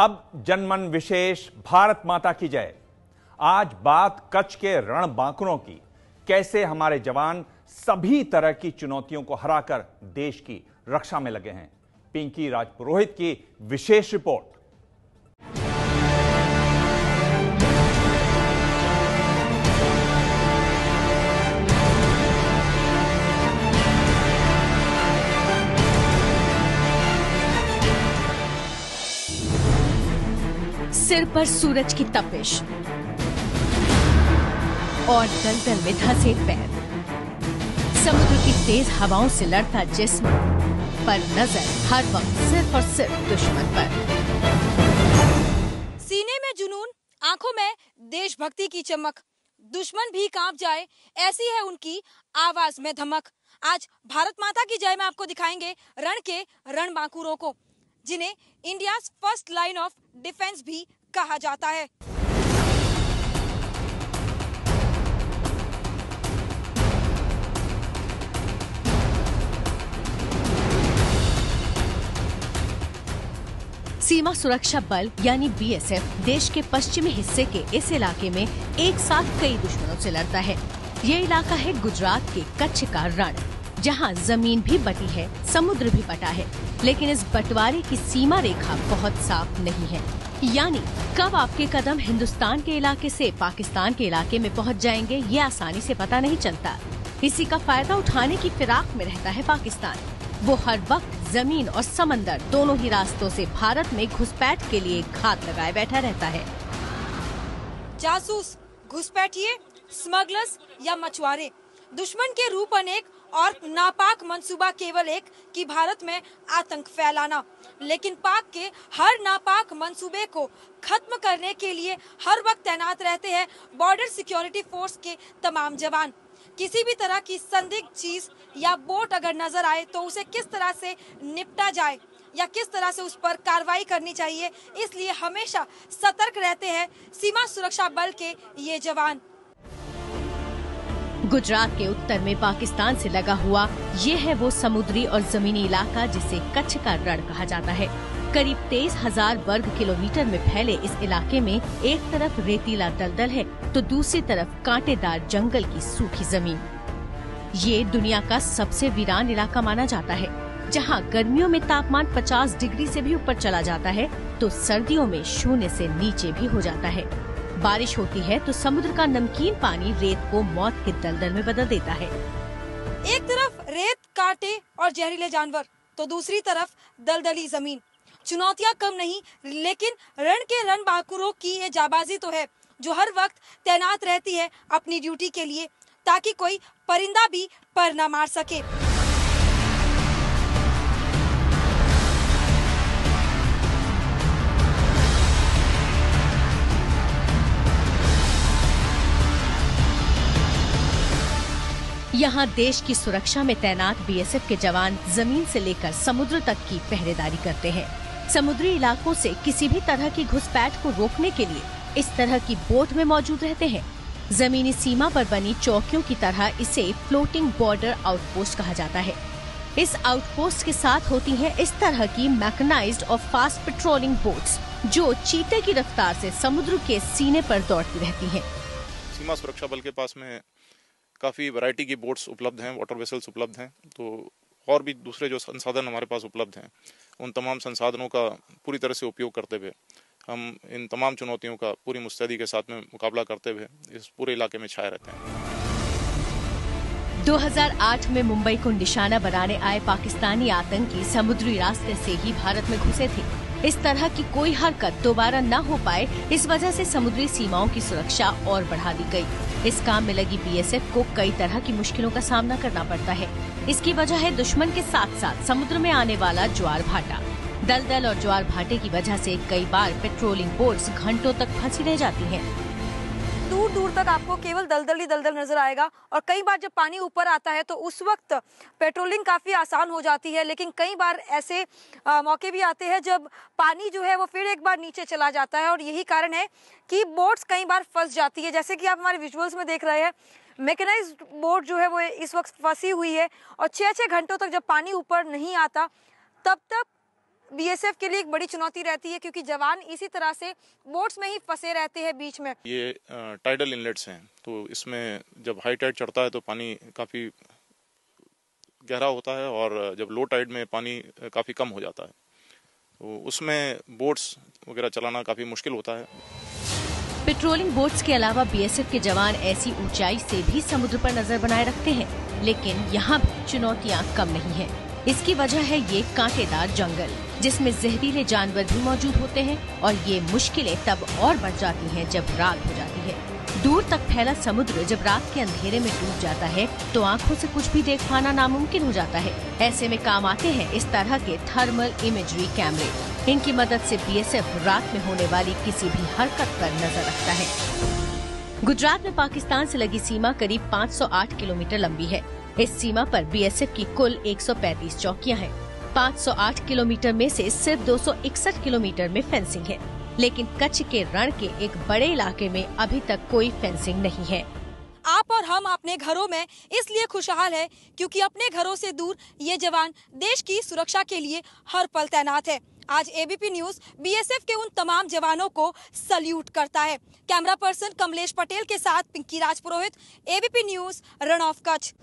अब जनमन विशेष भारत माता की जय। आज बात कच्छ के रणबांकुरों की, कैसे हमारे जवान सभी तरह की चुनौतियों को हराकर देश की रक्षा में लगे हैं। पिंकी राजपुरोहित की विशेष रिपोर्ट। सिर पर सूरज की तपिश और दलदल में धंसे पैर, समुद्र की तेज हवाओं से लड़ता जिस्म, पर नजर हर वक्त सिर्फ और सिर्फ दुश्मन पर। सीने में जुनून, आंखों में देशभक्ति की चमक, दुश्मन भी कांप जाए ऐसी है उनकी आवाज में धमक। आज भारत माता की जय में आपको दिखाएंगे रण के रणबांकुरों को, जिन्हें India first line of defence भी कहा जाता है। सीमा सुरक्षा बल यानी बीएसएफ देश के पश्चिमी हिस्से के इस इलाके में एक साथ कई दुश्मनों से लड़ता है। ये इलाका है गुजरात के कच्छ का रण, जहां जमीन भी बटी है, समुद्र भी बटा है, लेकिन इस बंटवारे की सीमा रेखा बहुत साफ नहीं है। यानी कब आपके कदम हिंदुस्तान के इलाके से पाकिस्तान के इलाके में पहुंच जाएंगे, ये आसानी से पता नहीं चलता। इसी का फायदा उठाने की फिराक में रहता है पाकिस्तान। वो हर वक्त जमीन और समंदर दोनों ही रास्तों से भारत में घुसपैठ के लिए घात लगाए बैठा रहता है। जासूस, घुसपैठिए, स्मगलर्स या मछुआरे, दुश्मन के रूप अनेक और नापाक मंसूबा केवल एक कि भारत में आतंक फैलाना। लेकिन पाक के हर नापाक मंसूबे को खत्म करने के लिए हर वक्त तैनात रहते हैं बॉर्डर सिक्योरिटी फोर्स के तमाम जवान। किसी भी तरह की संदिग्ध चीज या बोट अगर नजर आए तो उसे किस तरह से निपटा जाए या किस तरह से उस पर कार्रवाई करनी चाहिए, इसलिए हमेशा सतर्क रहते हैं सीमा सुरक्षा बल के ये जवान। गुजरात के उत्तर में पाकिस्तान से लगा हुआ ये है वो समुद्री और जमीनी इलाका जिसे कच्छ का रण कहा जाता है। करीब 23,000 वर्ग किलोमीटर में फैले इस इलाके में एक तरफ रेतीला दलदल है तो दूसरी तरफ कांटेदार जंगल की सूखी जमीन। ये दुनिया का सबसे वीरान इलाका माना जाता है, जहां गर्मियों में तापमान 50 डिग्री से भी ऊपर चला जाता है तो सर्दियों में 0 से नीचे भी हो जाता है। बारिश होती है तो समुद्र का नमकीन पानी रेत को मौत के दलदल में बदल देता है। एक तरफ रेत, कांटे और जहरीले जानवर तो दूसरी तरफ दलदली जमीन। चुनौतियां कम नहीं, लेकिन रण के रणबांकुरों की ये जाबाजी तो है जो हर वक्त तैनात रहती है अपनी ड्यूटी के लिए, ताकि कोई परिंदा भी पर न मार सके। यहाँ देश की सुरक्षा में तैनात बीएसएफ के जवान जमीन से लेकर समुद्र तक की पहरेदारी करते हैं। समुद्री इलाकों से किसी भी तरह की घुसपैठ को रोकने के लिए इस तरह की बोट में मौजूद रहते हैं। जमीनी सीमा पर बनी चौकियों की तरह इसे फ्लोटिंग बॉर्डर आउटपोस्ट कहा जाता है। इस आउटपोस्ट के साथ होती हैं इस तरह की मैकेनाइज्ड और फास्ट पेट्रोलिंग बोट्स, जो चीते की रफ्तार से समुद्र के सीने पर दौड़ती रहती हैं। सीमा सुरक्षा बल के पास में काफ़ी वैरायटी की बोट्स उपलब्ध हैं, वाटर वेसल्स उपलब्ध हैं, तो और भी दूसरे जो संसाधन हमारे पास उपलब्ध हैं, उन तमाम संसाधनों का पूरी तरह से उपयोग करते हुए हम इन तमाम चुनौतियों का पूरी मुस्तैदी के साथ में मुकाबला करते हुए इस पूरे इलाके में छाए रहते हैं। 2008 में मुंबई को निशाना बनाने आए पाकिस्तानी आतंकी समुद्री रास्ते से ही भारत में घुसे थे। इस तरह की कोई हरकत दोबारा न हो पाए, इस वजह से समुद्री सीमाओं की सुरक्षा और बढ़ा दी गई। इस काम में लगी बीएसएफ को कई तरह की मुश्किलों का सामना करना पड़ता है। इसकी वजह है दुश्मन के साथ साथ समुद्र में आने वाला ज्वार भाटा। दलदल और ज्वार भाटे की वजह से कई बार पेट्रोलिंग बोट्स घंटों तक फंसी रह जाती हैं। दूर दूर तक आपको केवल दलदल ही दलदल नजर आएगा, और कई बार जब पानी ऊपर आता है तो उस वक्त पेट्रोलिंग काफी आसान हो जाती है। लेकिन कई बार ऐसे मौके भी आते हैं जब पानी जो है वो फिर एक बार नीचे चला जाता है, और यही कारण है कि बोट्स कई बार फंस जाती है। जैसे कि आप हमारे विजुअल्स में देख रहे हैं, मैकेनाइज्ड बोट जो है वो इस वक्त फंसी हुई है, और 6-6 घंटों तक जब पानी ऊपर नहीं आता तब तक बीएसएफ के लिए एक बड़ी चुनौती रहती है, क्योंकि जवान इसी तरह से बोट्स में ही फंसे रहते हैं बीच में। ये टाइडल इनलेट्स हैं, तो इसमें जब हाई टाइड चढ़ता है तो पानी काफ़ी गहरा होता है और जब लो टाइड में पानी काफ़ी कम हो जाता है, तो उसमें बोट्स वगैरह चलाना काफ़ी मुश्किल होता है। पेट्रोलिंग बोट्स के अलावा बीएसएफ के जवान ऐसी ऊंचाई से भी समुद्र पर नजर बनाए रखते हैं, लेकिन यहाँ भी चुनौतियाँ कम नहीं हैं। इसकी वजह है ये कांटेदार जंगल, जिसमें जहरीले जानवर भी मौजूद होते हैं और ये मुश्किलें तब और बढ़ जाती हैं जब रात हो जाती है। दूर तक फैला समुद्र जब रात के अंधेरे में डूब जाता है तो आंखों से कुछ भी देख पाना नामुमकिन हो जाता है। ऐसे में काम आते हैं इस तरह के थर्मल इमेजरी कैमरे। इनकी मदद से बीएसएफ रात में होने वाली किसी भी हरकत पर नजर रखता है। गुजरात में पाकिस्तान से लगी सीमा करीब 508 किलोमीटर लंबी है। इस सीमा पर बीएसएफ की कुल 135 चौकियां हैं। 508 किलोमीटर में से सिर्फ 261 किलोमीटर में फेंसिंग है, लेकिन कच्छ के रण के एक बड़े इलाके में अभी तक कोई फेंसिंग नहीं है। आप और हम अपने घरों में इसलिए खुशहाल है क्योंकि अपने घरों से दूर ये जवान देश की सुरक्षा के लिए हर पल तैनात है। आज एबीपी न्यूज बीएसएफ के उन तमाम जवानों को सल्यूट करता है। कैमरा पर्सन कमलेश पटेल के साथ पिंकी राजपुरोहित, ABP news, Rann of Kutch.